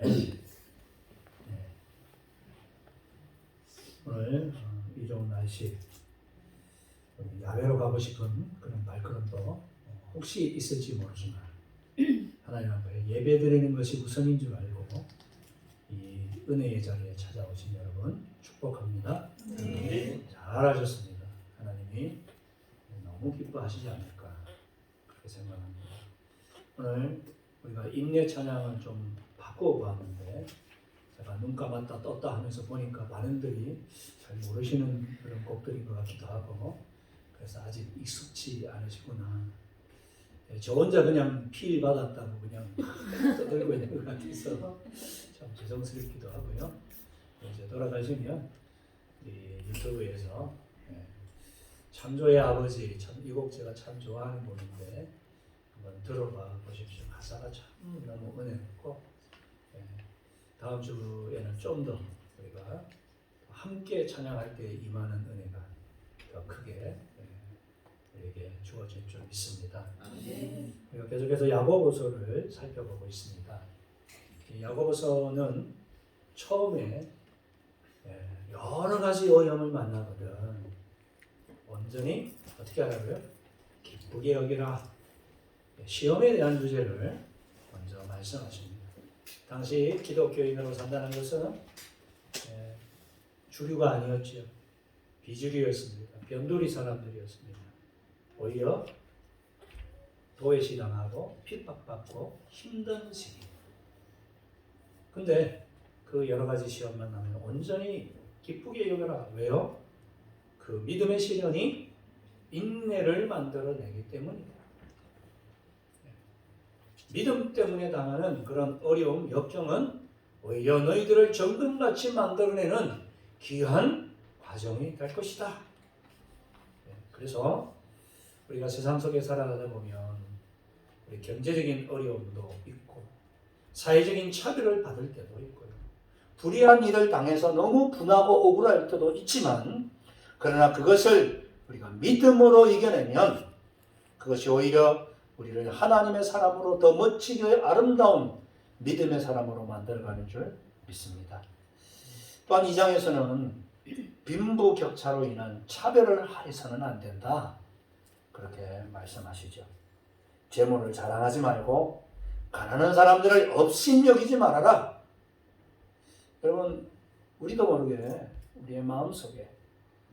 네. 오늘 이 좋은 날씨 야외로 가고 싶은 그런 발걸음도 혹시 있을지 모르지만 하나님 앞에 예배 드리는 것이 우선인 줄 알고 이 은혜의 자리에 찾아오신 여러분 축복합니다. 네. 잘하셨습니다. 하나님이 너무 기뻐하시지 않을까 그렇게 생각합니다. 오늘 우리가 임례 찬양을 좀 바꾸어 보았는데 제가 눈 감았다 떴다 하면서 보니까 많은들이 잘 모르시는 그런 곡들인 것 같기도 하고 그래서 아직 익숙치 않으시구나. 저 혼자 그냥 필 받았다고 그냥 떠들고 있는 것 같아서 참 죄송스럽기도 하고요. 이제 돌아가시면 이 유튜브에서 창조의 아버지 이 곡 제가 참 좋아하는 곡인데 한번 들어봐 보십시오. 가사가 참 너무 은혜롭고 다음 주에는 좀 더 우리가 함께 찬양할 때 임하는 은혜가 더 크게 우리에게 주어질 줄 믿습니다. 우리가 계속해서 야고보서를 살펴보고 있습니다. 이 야고보서는 처음에 여러 가지 어려움을 만나거든 온전히 어떻게 하라고요? 기쁘게 여기라. 시험에 대한 주제를 먼저 말씀하십니다. 당시 기독교인으로 산다는 것은 주류가 아니었지요. 비주류였습니다. 변두리 사람들이었습니다. 오히려 도외시당하고 핍박받고 힘든 시기. 근데 그 여러 가지 시험 만나면 온전히 기쁘게 여겨라. 왜요? 그 믿음의 시련이 인내를 만들어내기 때문입니다. 믿음 때문에 당하는 그런 어려움, 역경은 오히려 너희들을 정금같이 만들어내는 귀한 과정이 될 것이다. 그래서 우리가 세상 속에 살아가다 보면 우리 경제적인 어려움도 있고 사회적인 차별을 받을 때도 있고요. 불의한 일을 당해서 너무 분하고 억울할 때도 있지만 그러나 그것을 우리가 믿음으로 이겨내면 그것이 오히려 우리를 하나님의 사람으로 더 멋지게 아름다운 믿음의 사람으로 만들어가는 줄 믿습니다. 또한 이 장에서는 빈부격차로 인한 차별을 해서는 안 된다. 그렇게 말씀하시죠. 재물을 자랑하지 말고 가난한 사람들을 업신여기지 말아라. 여러분 우리도 모르게 우리의 마음속에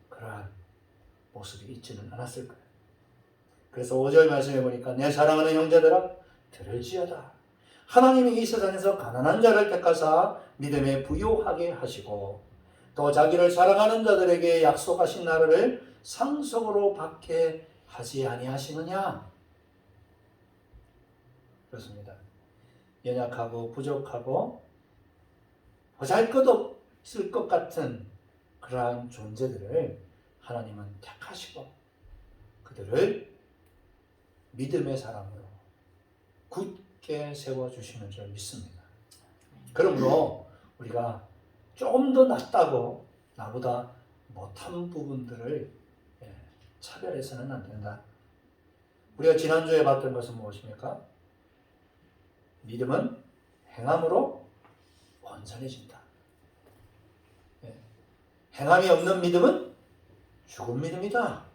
그러한 모습이 있지는 않았을 거예요. 그래서 5절 말씀해 보니까 내 사랑하는 형제들아 들을지어다. 하나님이 이 세상에서 가난한 자를 택하사 믿음에 부유하게 하시고 또 자기를 사랑하는 자들에게 약속하신 나라를 상속으로 받게 하지 아니하시느냐. 그렇습니다. 연약하고 부족하고 보잘것없을 것 같은 그러한 존재들을 하나님은 택하시고 그들을 믿음의 사람으로 굳게 세워주시는 줄 믿습니다. 그러므로 우리가 조금 더 낫다고 나보다 못한 부분들을 차별해서는 안 된다. 우리가 지난주에 봤던 것은 무엇입니까? 믿음은 행함으로 온전해진다. 행함이 없는 믿음은 죽은 믿음이다.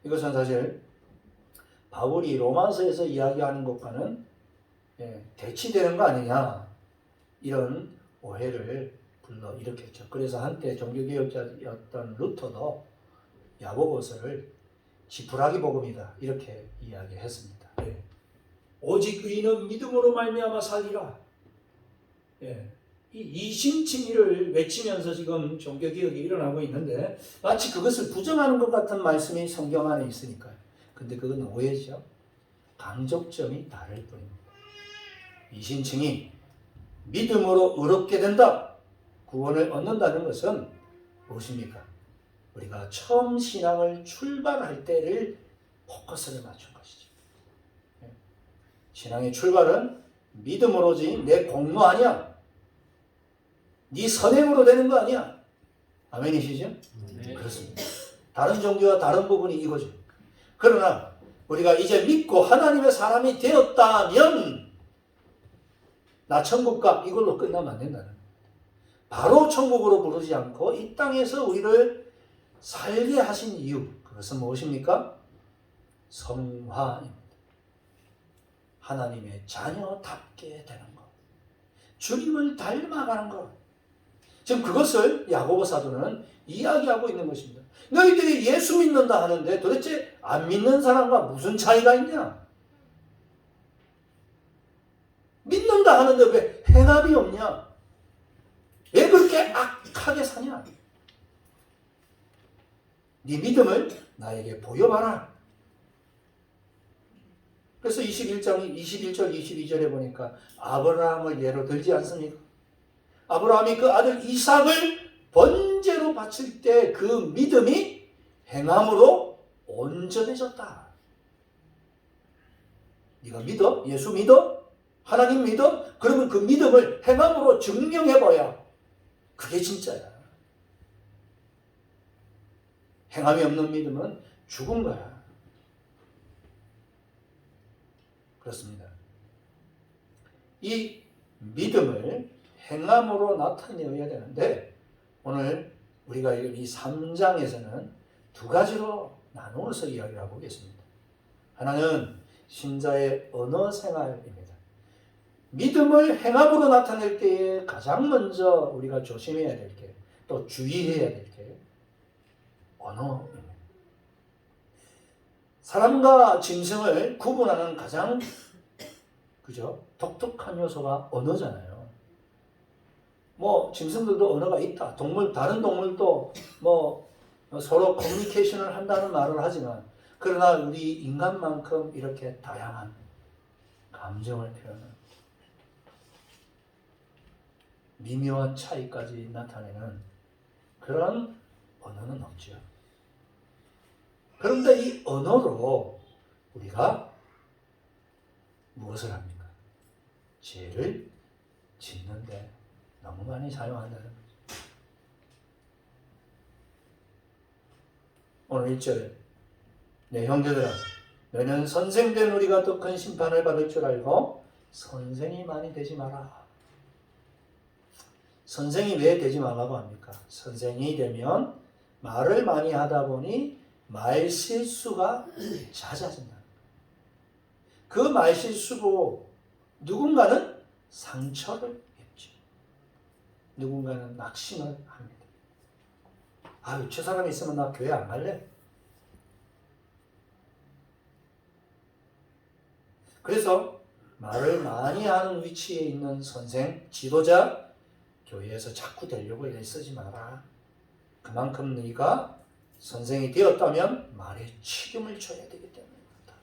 이것은 사실 바울이 로마서에서 이야기하는 것과는 대치되는 거 아니냐 이런 오해를 불러일으켰죠. 그래서 한때 종교개혁자였던 루터도 야고보서를 지푸라기 복음이다 이렇게 이야기했습니다. 오직 의인은 믿음으로 말미암아 살리라. 이 이심칭의를 외치면서 지금 종교개혁이 일어나고 있는데 마치 그것을 부정하는 것 같은 말씀이 성경 안에 있으니까요. 근데 그건 오해죠. 강조점이 다를 뿐입니다. 이심칭의 믿음으로 의롭게 된다. 구원을 얻는다는 것은 무엇입니까? 우리가 처음 신앙을 출발할 때를 포커스를 맞춘 것이죠. 신앙의 출발은 믿음으로지 내 공로 아니야. 네 선행으로 되는 거 아니야. 아멘이시죠? 네. 그렇습니다. 다른 종교와 다른 부분이 이거죠. 그러나 우리가 이제 믿고 하나님의 사람이 되었다면 나 천국 가 이걸로 끝나면 안 된다는 거예요. 바로 천국으로 부르지 않고 이 땅에서 우리를 살게 하신 이유, 그것은 무엇입니까? 성화입니다. 하나님의 자녀답게 되는 것, 주님을 닮아가는 것. 지금 그것을 야고보 사도는 이야기하고 있는 것입니다. 너희들이 예수 믿는다 하는데 도대체 안 믿는 사람과 무슨 차이가 있냐? 믿는다 하는데 왜 행함이 없냐? 왜 그렇게 악하게 사냐? 네 믿음을 나에게 보여봐라. 그래서 21절 22절에 보니까 아브라함을 예로 들지 않습니까? 아브라함이 그 아들 이삭을 번제로 바칠 때 그 믿음이 행함으로 온전해졌다. 네가 믿어? 예수 믿어? 하나님 믿어? 그러면 그 믿음을 행함으로 증명해봐야 그게 진짜야. 행함이 없는 믿음은 죽은 거야. 그렇습니다. 이 믿음을 행함으로 나타내어야 되는데 오늘 우리가 이 3장에서는 두 가지로 나누어서 이야기를 하고 계십니다. 하나는 신자의 언어 생활입니다. 믿음을 행함으로 나타낼 때에 가장 먼저 우리가 조심해야 될 게, 또 주의해야 될 게 언어입니다. 사람과 짐승을 구분하는 가장 독특한 요소가 언어잖아요. 짐승들도 언어가 있다. 다른 동물도 서로 커뮤니케이션을 한다는 말을 하지만, 그러나 우리 인간만큼 이렇게 다양한 감정을 표현하는 미묘한 차이까지 나타내는 그런 언어는 없죠. 그런데 이 언어로 우리가 무엇을 합니까? 죄를 짓는데 너무 많이 사용한다는 거죠. 오늘 1절에 내 형제들아 너는 선생된 우리가 더 큰 심판을 받을 줄 알고 선생이 많이 되지 마라. 선생이 왜 되지 말라고 합니까? 선생이 되면 말을 많이 하다 보니 말 실수가 잦아진다. 그 말 실수로 누군가는 상처를 입죠. 누군가는 낙심을 합니다. 아유, 저 사람이 있으면 나 교회 안 갈래? 그래서 말을 많이 하는 위치에 있는 선생, 지도자, 교회에서 자꾸 되려고 애쓰지 마라. 그만큼 네가 선생이 되었다면 말에 책임을 져야 되기 때문이다.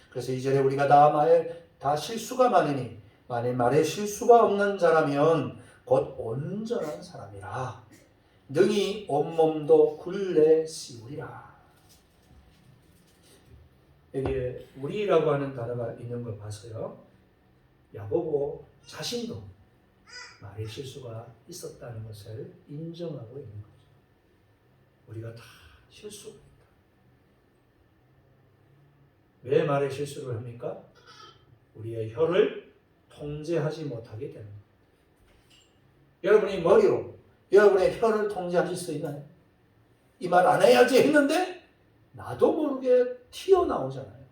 그래서 이전에 우리가 다 실수가 많으니 만일 말에 실수가 없는 자라면 곧 온전한 사람이라. 능히 온몸도 굴레 씌우리라. 여기에 우리라고 하는 단어가 있는 걸 봐서요, 야고보 자신도 말의 실수가 있었다는 것을 인정하고 있는 거죠. 우리가 다 실수가 있다. 왜 말의 실수를 합니까? 우리의 혀를 통제하지 못하게 되는 거예요. 여러분이 머리로 여러분의 혀를 통제하실 수 있나요? 이 말 안 해야지 했는데 나도 모르게 튀어나오잖아요.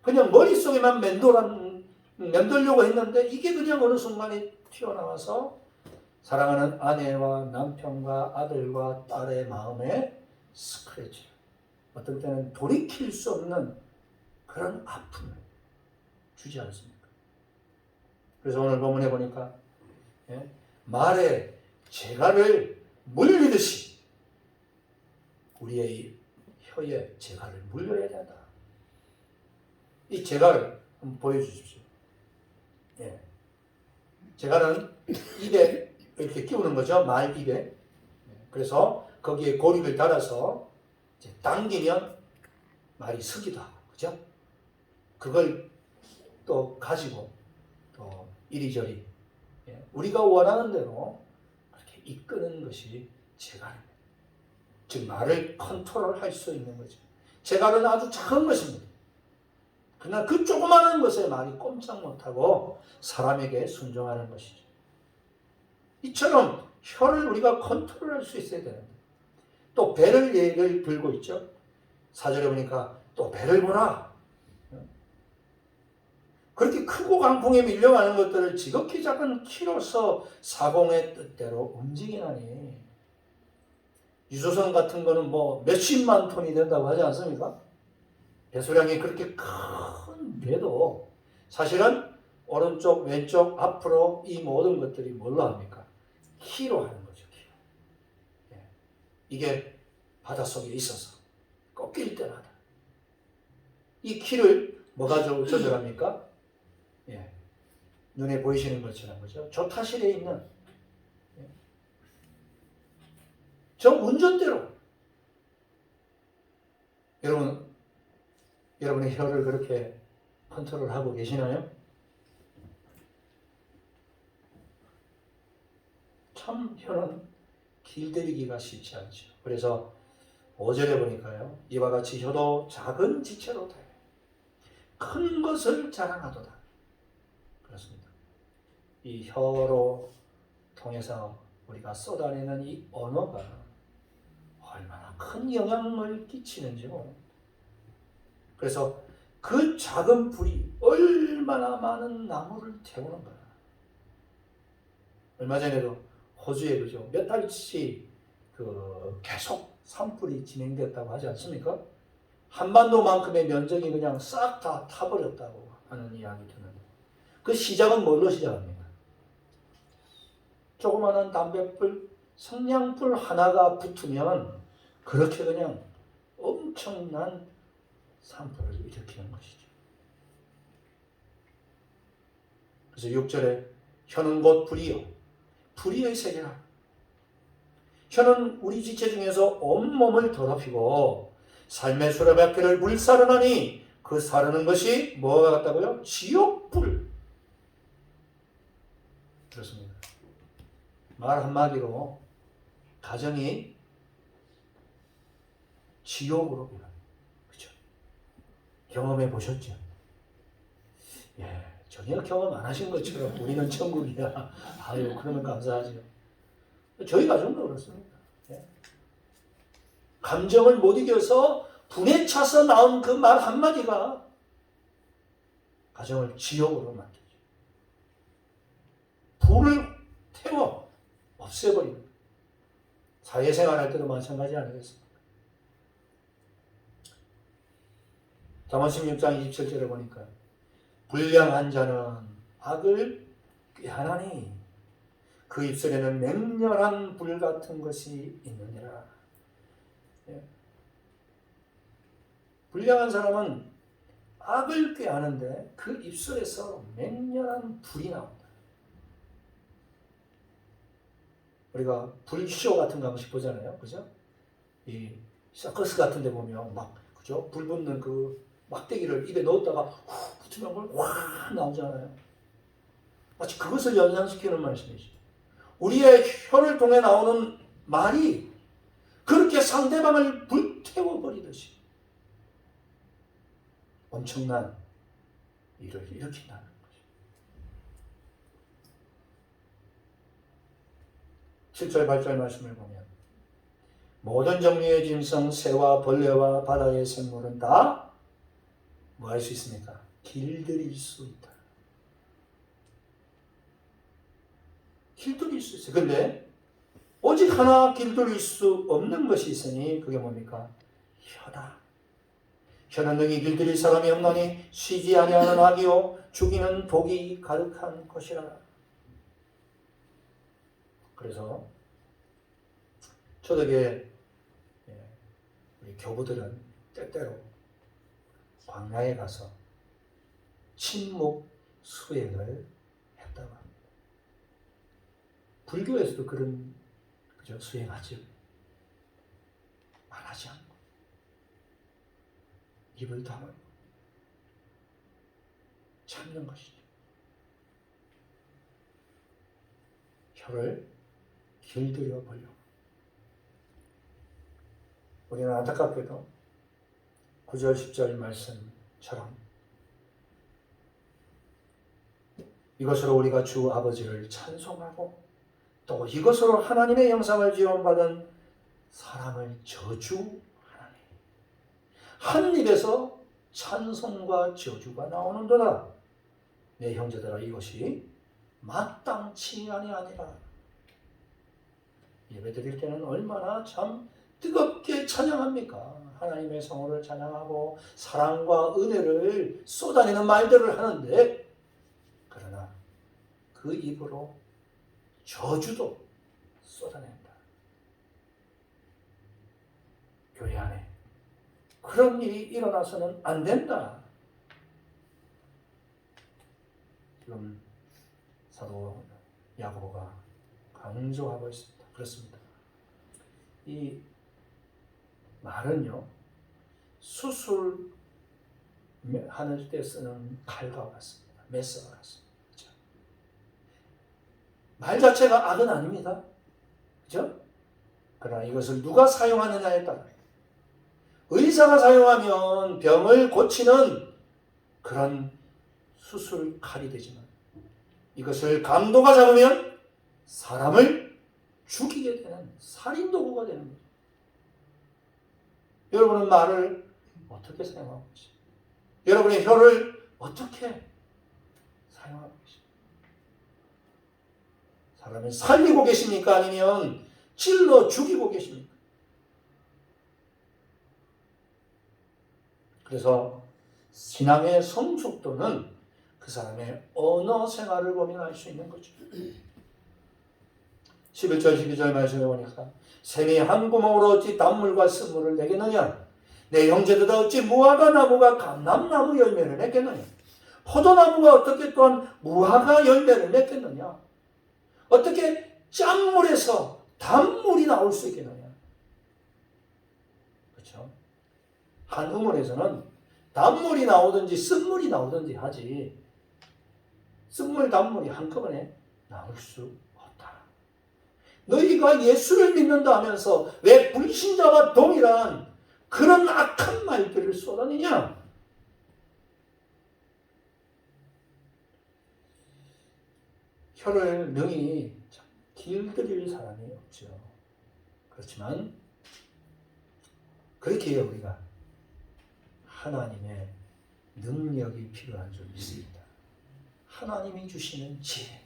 그냥 머릿속에만 맴돌려고 했는데 이게 그냥 어느 순간에 튀어나와서 사랑하는 아내와 남편과 아들과 딸의 마음에 스크래치, 어떤 때는 돌이킬 수 없는 그런 아픔을 주지 않습니까? 그래서 오늘 본문에 보니까 말에 재갈을 물리듯이 우리의 혀에 재갈을 물려야 된다. 이 재갈을 한번 보여주십시오. 재갈은 입에 이렇게 끼우는 거죠. 말 입에. 그래서 거기에 고리를 달아서 이제 당기면 말이 서기도 하고, 그죠? 그걸 또 가지고 또 이리저리 우리가 원하는 대로 그렇게 이끄는 것이 재갈입니다. 즉 말을 컨트롤할 수 있는 거죠. 재갈은 아주 작은 것입니다. 그러나 그 조그마한 것에 말이 꼼짝 못하고 사람에게 순종하는 것이죠. 이처럼 혀를 우리가 컨트롤할 수 있어야 되는데 또 배를 예를 들고 있죠. 4절에 보니까 또 배를 보라. 그렇게 크고 강풍에 밀려가는 것들을 지극히 작은 키로서 사공의 뜻대로 움직이나니 유조선 같은 거는 뭐 몇십만 톤이 된다고 하지 않습니까? 배수량이 그렇게 큰 배도 사실은 오른쪽, 왼쪽, 앞으로 이 모든 것들이 뭘로 합니까? 키로 하는 거죠. 키로. 이게 바닷속에 있어서 꺾일 때마다 이 키를 뭐가 조절합니까? 눈에 보이시는 것처럼 그죠? 조타실에 있는 저 운전대로 여러분의 혀를 그렇게 컨트롤하고 계시나요? 참 혀는 길들이기가 쉽지 않죠. 그래서 5절에 보니까요. 이와 같이 혀도 작은 지체로 돼. 큰 것을 자랑하도다. 그렇습니다. 이 혀로 통해서 우리가 쏟아내는 이 언어가 얼마나 큰 영향을 끼치는지요. 그래서 그 작은 불이 얼마나 많은 나무를 태우는가. 얼마 전에도 호주에 그죠 몇 달치 계속 산불이 진행됐다고 하지 않습니까? 한반도만큼의 면적이 그냥 싹 다 타버렸다고 하는 이야기 듣는데 그 시작은 뭘로 시작합니까? 조그마한 담뱃불, 성냥불 하나가 붙으면 그렇게 그냥 엄청난 산불을 일으키는 것이죠. 그래서 6절에 혀는 곧 불이요 불의의 세계라. 혀는 우리 지체 중에서 온몸을 더럽히고 삶의 수레바퀴를 불사르나니 그 사르는 것이 뭐가 같다고요? 지옥불. 그렇습니다. 말 한마디로 가정이 지옥으로 변합니다. 그렇죠? 경험해 보셨죠? 전혀 경험 안 하신 것처럼 우리는 천국이야. 아유, 그러면 감사하죠. 저희 가정도 그렇습니다. 감정을 못 이겨서 분에 차서 나온 그 말 한마디가 가정을 지옥으로 만들죠. 불을 태워 없애버립니다. 사회생활 할 때도 마찬가지 아니겠습니까? 잠언 16장 27절에 보니까 불량한 자는 악을 꾀하나니 그 입술에는 맹렬한 불 같은 것이 있느니라. 불량한 사람은 악을 꾀하는데 그 입술에서 맹렬한 불이 나온다. 우리가 불쇼 같은 거 한 번씩 보잖아요. 그죠? 이 서커스 같은 데 보면 그죠? 불 붙는 그 막대기를 입에 넣었다가 후 붙으면 확 나오잖아요. 마치 그것을 연상시키는 말씀이죠. 우리의 혀를 통해 나오는 말이 그렇게 상대방을 불태워버리듯이 엄청난 일을 일으킨다는 거죠. 7절 8절 말씀을 보면 모든 종류의 짐승, 새와 벌레와 바다의 생물은 다 뭐 할 수 있습니까? 길들일 수 있다. 길들일 수 있어요. 그런데 오직 하나 길들일 수 없는 것이 있으니 그게 뭡니까? 혀다. 혀는 능히 길들일 사람이 없나니 쉬지 아니하는 악이요 죽이는 독이 가득한 것이라. 그래서 초대교회 우리 교부들은 때때로 광야에 가서 침묵 수행을 했다고 합니다. 불교에서도 그런 그죠 수행하죠. 말하지 않고 입을 다물고 참는 것이죠. 혀를 길들여 보려고. 우리는 안타깝게도 9절 10절 말씀처럼 이것으로 우리가 주 아버지를 찬송하고 또 이것으로 하나님의 형상을 지원받은 사람을 저주하나니 한 입에서 찬송과 저주가 나오는도다. 내 형제들아 이것이 마땅치 아니하니라. 예배드릴 때는 얼마나 참 뜨겁게 찬양합니까? 하나님의 성호를 찬양하고 사랑과 은혜를 쏟아내는 말들을 하는데 그러나 그 입으로 저주도 쏟아낸다. 교회 안에 그런 일이 일어나서는 안 된다. 지금 사도 야고보가 강조하고 있습니다. 그렇습니다. 이 말은요, 수술하는 때 쓰는 칼과 같습니다. 메스와 같습니다. 그렇죠? 말 자체가 악은 아닙니다. 그렇죠? 그러나 이것을 누가 사용하느냐에 따라 의사가 사용하면 병을 고치는 그런 수술 칼이 되지만 이것을 강도가 잡으면 사람을 죽이게 되는 살인 도구가 되는 거죠. 여러분은 말을 어떻게 사용하고 계십니까? 여러분의 혀를 어떻게 사용하고 계십니까? 사람을 살리고 계십니까? 아니면 찔러 죽이고 계십니까? 그래서 신앙의 성숙도는 그 사람의 언어 생활을 보면 알 수 있는 거죠. 11절 12절 말씀해 보니까 샘이 한 구멍으로 어찌 단물과 쓴물을 내겠느냐? 내 형제들아 어찌 무화과 나무가 감람나무 열매를 맺겠느냐? 포도나무가 어떻게 또한 무화과 열매를 맺겠느냐? 어떻게 짠물에서 단물이 나올 수 있겠느냐? 그렇죠? 한 우물에서는 단물이 나오든지 쓴물이 나오든지 하지 쓴물 단물이 한꺼번에 나올 수 없다. 너희가 예수를 믿는다 하면서 왜 불신자와 동일한 그런 악한 말들을 쏟아내냐? 혀를 능히 길들일 사람이 없죠. 그렇지만 그렇게 우리가 하나님의 능력이 필요한 줄 믿습니다. 하나님이 주시는 지혜.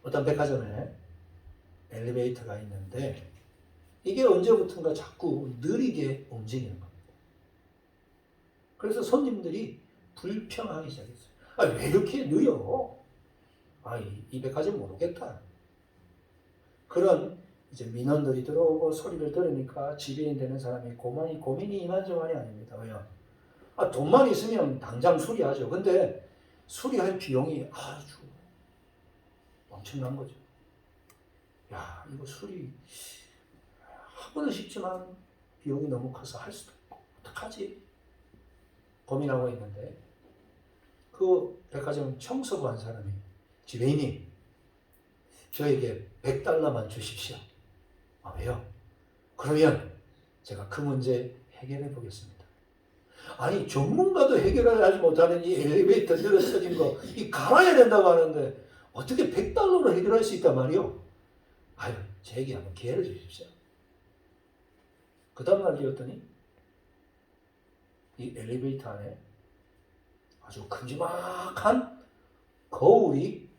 어떤 백화점에 엘리베이터가 있는데 이게 언제부턴가 자꾸 느리게 움직이는 겁니다. 그래서 손님들이 불평하기 시작했어요. 왜 이렇게 느려? 이 백화점 모르겠다. 그런 이제 민원들이 들어오고 소리를 들으니까 지배인 되는 사람이 고민이 이만저만이 아닙니다. 왜요? 돈만 있으면 당장 수리하죠. 근데 수리할 비용이 아주 엄청난 거죠. 이거 수리 하고는 싶지만 비용이 너무 커서 할 수도 없고 어떡하지? 고민하고 있는데 그 백화점 청소부 한 사람이 지배인이 저에게 $100만 주십시오. 왜요? 그러면 제가 그 문제 해결해 보겠습니다. 전문가도 해결을 하지 못하는 이 엘리베이터 늘어뜨린 거 갈아야 된다고 하는데 어떻게 $100로 해결할 수 있단 말이요? 제게 한번 기회를 주십시오. 그 다음날 되었더니 이 엘리베이터 안에 아주 큼지막한 거울이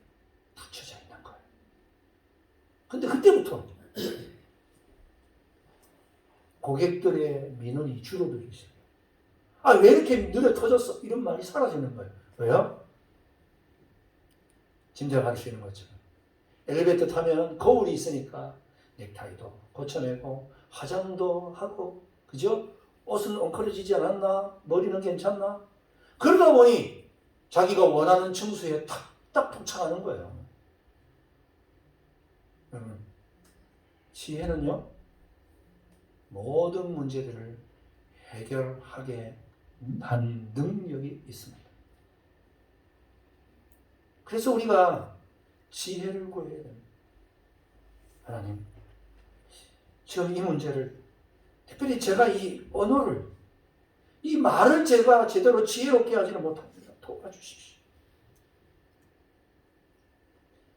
붙여져 있는 거예요. 근데 그때부터 고객들의 민원이 줄어들기 시작해요. 왜 이렇게 느려 터졌어? 이런 말이 사라지는 거예요. 왜요? 짐작할 수 있는 것처럼 엘리베이터 타면 거울이 있으니까 넥타이도 고쳐내고 화장도 하고 그죠? 옷은 엉클어지지 않았나? 머리는 괜찮나? 그러다 보니 자기가 원하는 층수에 딱 도착하는 거예요. 지혜는요, 모든 문제들을 해결하게 한 능력이 있습니다. 그래서 우리가 지혜를 구해야 됩니다. 하나님, 지금 이 문제를 특별히 제가 이 언어를 이 말을 제가 제대로 지혜롭게 하지는 못합니다. 도와주십시오.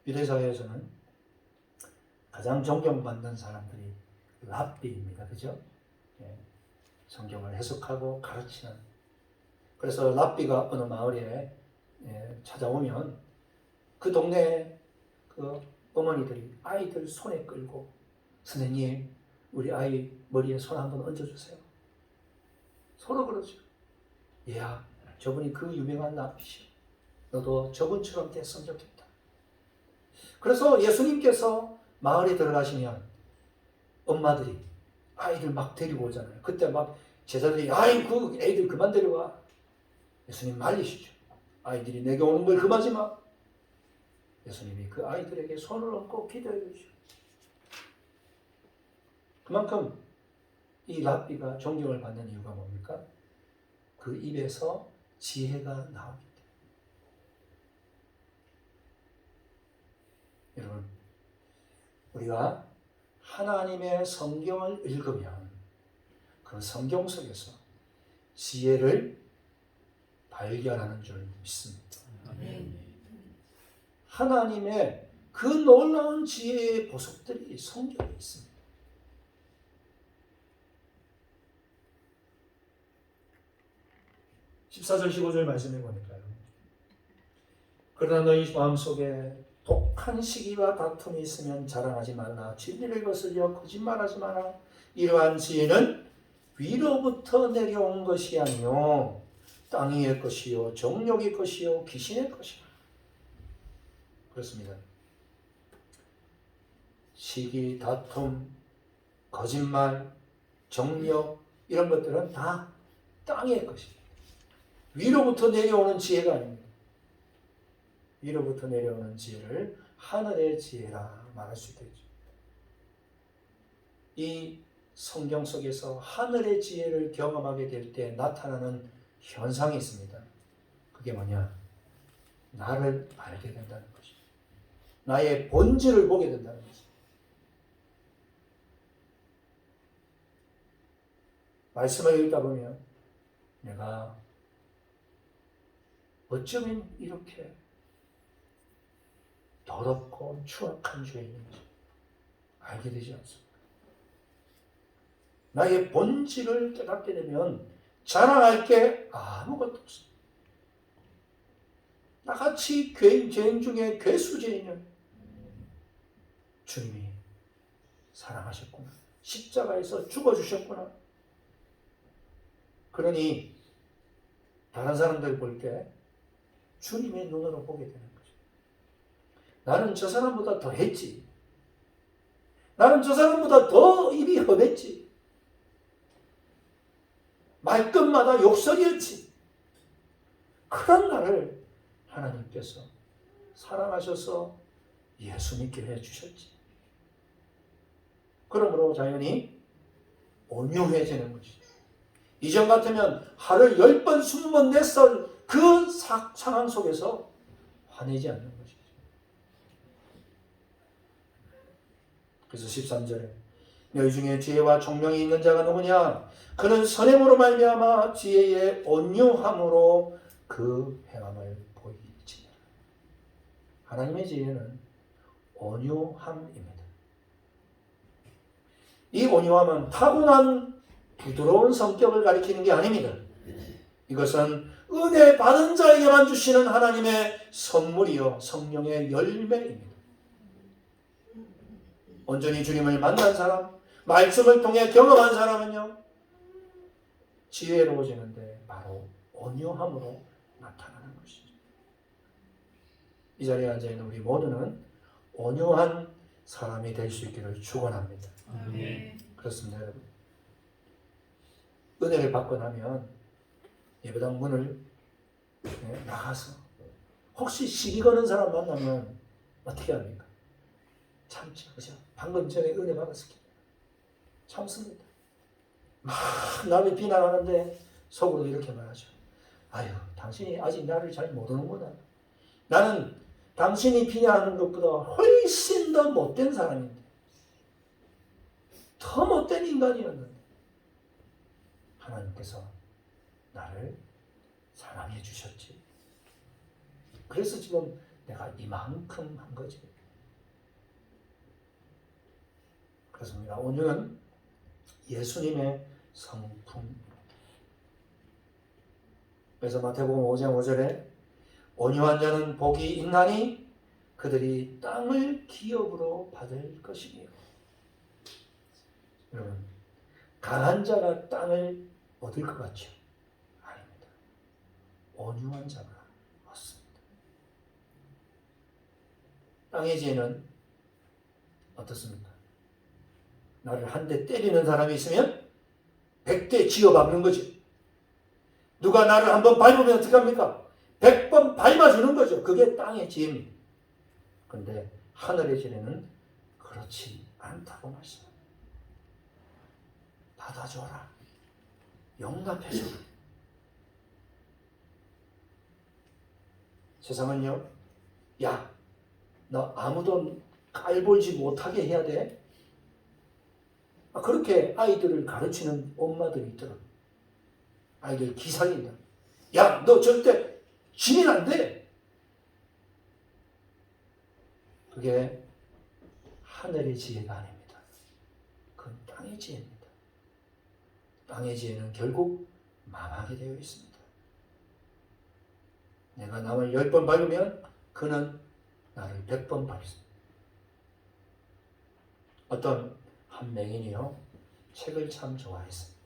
유대사회에서는 가장 존경받는 사람들이 랍비입니다. 그죠? 예. 성경을 해석하고 가르치는. 그래서 랍비가 어느 마을에 찾아오면 그 동네 그 어머니들이 아이들 손에 끌고 선생님 우리 아이 머리에 손 한번 얹어주세요. 서로 그러죠. 야, 저분이 그 유명한 랍비시오. 너도 저분처럼 됐으면 좋겠다. 그래서 예수님께서 마을에 들어가시면 엄마들이 아이들 막 데리고 오잖아요. 그때 막 제자들이 아이 그 애들 그만 데려와. 예수님 말리시죠. 아이들이 내게 오는 걸 금하지 마. 예수님이 그 아이들에게 손을 얹고 기도해 주시죠. 그만큼 이 랍비가 존경을 받는 이유가 뭡니까? 그 입에서 지혜가 나오기 때문에. 여러분, 우리가 하나님의 성경을 읽으면 그 성경 속에서 지혜를 발견하는 줄 믿습니다. 하나님의 그 놀라운 지혜의 보석들이 성경에 있습니다. (14절) (15절) 말씀해 보니까요. 그러나 너희 마음속에 독한 시기와 다툼이 있으면 자랑하지 말라. 진리를 거스려 거짓말하지 마라. 이러한 지혜는 위로부터 내려온 것이 아니요 땅 위의 것이요 정욕의 것이요 귀신의 것이라. 그렇습니다. 시기, 다툼, 거짓말, 정욕 이런 것들은 다 땅의 것입니다. 위로부터 내려오는 지혜가 아닙니다. 위로부터 내려오는 지혜를 하늘의 지혜라 말할 수 있겠죠. 이 성경 속에서 하늘의 지혜를 경험하게 될 때 나타나는 현상이 있습니다. 그게 뭐냐? 나를 알게 된다는 것이죠. 나의 본질을 보게 된다는 것이죠. 말씀을 읽다 보면 내가 어쩌면 이렇게 더럽고 추악한 죄인인지 알게 되지 않습니까? 나의 본질을 깨닫게 되면 자랑할 게 아무것도 없습니다. 나같이 죄인 중에 괴수죄인을 주님이 사랑하셨구나. 십자가에서 죽어주셨구나. 그러니 다른 사람들 볼 때 주님의 눈으로 보게 되는 거죠. 나는 저 사람보다 더 했지. 나는 저 사람보다 더 입이 험했지. 말끝마다 욕설이었지. 그런 나를 하나님께서 사랑하셔서 예수 믿게 해주셨지. 그러므로 자연히 온유해지는 것이죠. 이전 같으면 하루에 10번, 20번 냈을 그 상황 속에서 화내지 않는 것이죠. 그래서 13절에 너희 중에 지혜와 총명이 있는 자가 누구냐? 그는 선행으로 말미암아 지혜의 온유함으로 그 행함을 보이지니라. 하나님의 지혜는 온유함입니다. 이 온유함은 타고난 부드러운 성격을 가리키는 게 아닙니다. 이것은 은혜 받은 자에게만 주시는 하나님의 선물이요 성령의 열매입니다. 온전히 주님을 만난 사람, 말씀을 통해 경험한 사람은요 지혜로워지는데 바로 온유함으로 나타나는 것이죠. 이 자리에 앉아있는 우리 모두는 온유한 사람이 될 수 있기를 축원합니다. 그렇습니다, 여러분. 은혜를 받고 나면 예배당 문을 나가서 혹시 시비 거는 사람 만나면 어떻게 합니까? 참죠, 그죠? 방금 전에 은혜 받았을 때 참습니다. 막 남이 비난하는데 속으로 이렇게 말하죠. 아유, 당신이 아직 나를 잘 모르는구나. 나는 당신이 비난하는 것보다 훨씬 더 못된 사람인데, 더 못된 인간이었는데 하나님께서 나를 사랑해 주셨지. 그래서 지금 내가 이만큼 한 거지. 그렇습니다. 온유는 예수님의 성품. 그래서 마태복음 5장 5절에 온유한 자는 복이 있나니 그들이 땅을 기업으로 받을 것이며. 여러분, 강한 자가 땅을 얻을 것 같죠? 아닙니다. 온유한 자가 얻습니다. 땅의 지혜는 어떻습니까? 나를 한 대 때리는 사람이 있으면 100대 쥐어박는 거지. 누가 나를 한번 밟으면 어떻게 합니까? 100번 밟아주는 거죠. 그게 땅의 지혜입니다. 그런데 하늘의 지혜는 그렇지 않다고 말씀합니다. 받아줘라. 용납해줘라. 세상은요, 야, 너 아무도 깔보지 못하게 해야 돼? 그렇게 아이들을 가르치는 엄마들이 있더라고. 아이들 기살린다. 야, 너 절대 지면 안 돼. 그게 하늘의 지혜가 아닙니다. 그건 땅의 지혜입니다. 땅의 지혜는 결국 망하게 되어 있습니다. 내가 남을 10번 밟으면 그는 나를 100번 밟습니다. 어떤 한 맹인이요, 책을 참 좋아했습니다.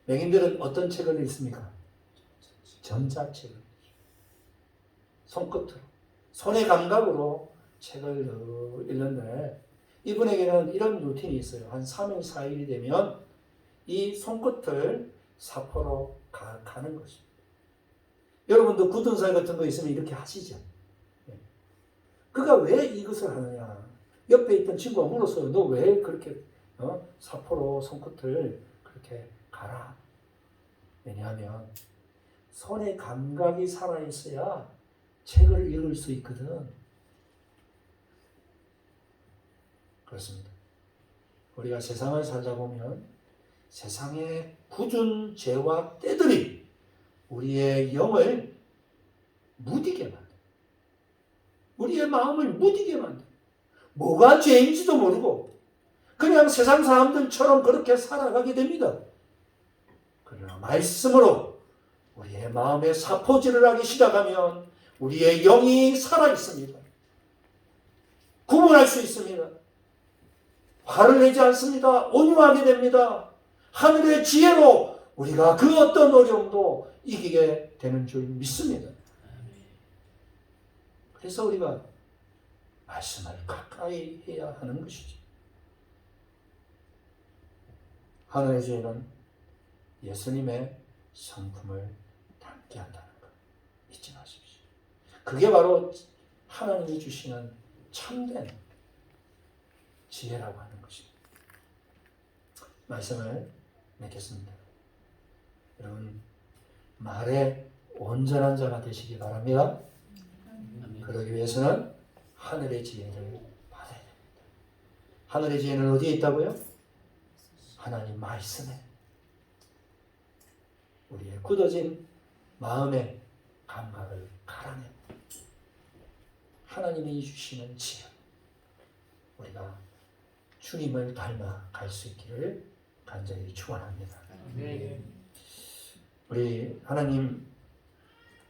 맹인들은 어떤 책을 읽습니까? 전자책을. 손끝으로, 손의 감각으로 책을 읽는데, 이분에게는 이런 루틴이 있어요. 한 3일, 4일이 되면 이 손끝을 사포로 가는 것입니다. 여러분도 굳은 살 같은 거 있으면 이렇게 하시죠. 그가 왜 이것을 하느냐? 옆에 있던 친구가 물었어요. 너 왜 그렇게 사포로 손끝을 그렇게 가라? 왜냐하면 손의 감각이 살아있어야 책을 읽을 수 있거든. 그렇습니다. 우리가 세상을 살다 보면 세상의 굳은 죄와 때들이 우리의 영을 무디게 만들어요. 우리의 마음을 무디게 만들어요. 뭐가 죄인지도 모르고 그냥 세상 사람들처럼 그렇게 살아가게 됩니다. 그러나 말씀으로 우리의 마음에 사포질을 하기 시작하면 우리의 영이 살아있습니다. 구분할 수 있습니다. 화를 내지 않습니다. 온유하게 됩니다. 하늘의 지혜로 우리가 그 어떤 어려움도 이기게 되는 줄 믿습니다. 그래서 우리가 말씀을 가까이 해야 하는 것이죠. 하늘의 지혜는 예수님의 성품을 담게 한다는 것 잊지 마십시오. 그게 바로 하나님이 주시는 참된 지혜라고 하는 것입니다. 말씀을 맺겠습니다. 여러분, 말에 온전한 자가 되시기 바랍니다. 그러기 위해서는 하늘의 지혜를 받아야 됩니다. 하늘의 지혜는 어디에 있다고요? 하나님 말씀에. 우리의 굳어진 마음의 감각을 갈아내고 하나님이 주시는 지혜, 우리가 주님을 닮아 갈 수 있기를 간절히 축원합니다. 우리 하나님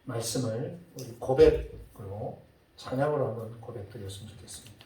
말씀을 우리 고백으로 찬양으로 한번 고백드렸으면 좋겠습니다.